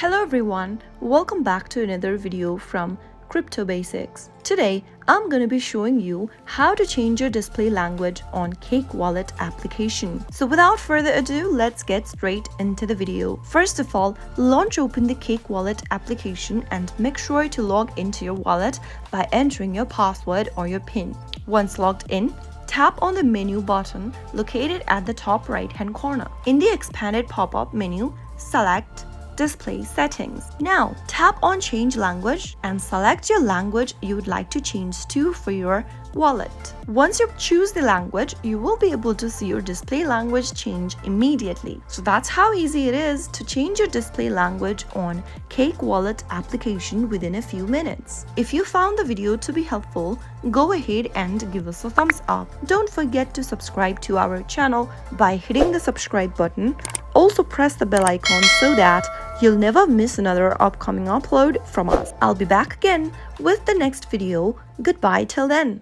Hello everyone, welcome back to another video from Crypto Basics. Today, I'm going to be showing you how to change your display language on Cake Wallet application. So without further ado, let's get straight into the video. First of all, launch open the Cake Wallet application and make sure to log into your wallet by entering your password or your PIN. Once logged in, tap on the menu button located at the top right-hand corner. In the expanded pop-up menu, select Display Settings. Now, tap on Change Language and select your language you would like to change to for your wallet. Once you choose the language, you will be able to see your display language change immediately. So that's how easy it is to change your display language on Cake Wallet application within a few minutes. If you found the video to be helpful, go ahead and give us a thumbs up. Don't forget to subscribe to our channel by hitting the subscribe button. Also press the bell icon so that you'll never miss another upcoming upload from us. I'll be back again with the next video. Goodbye till then.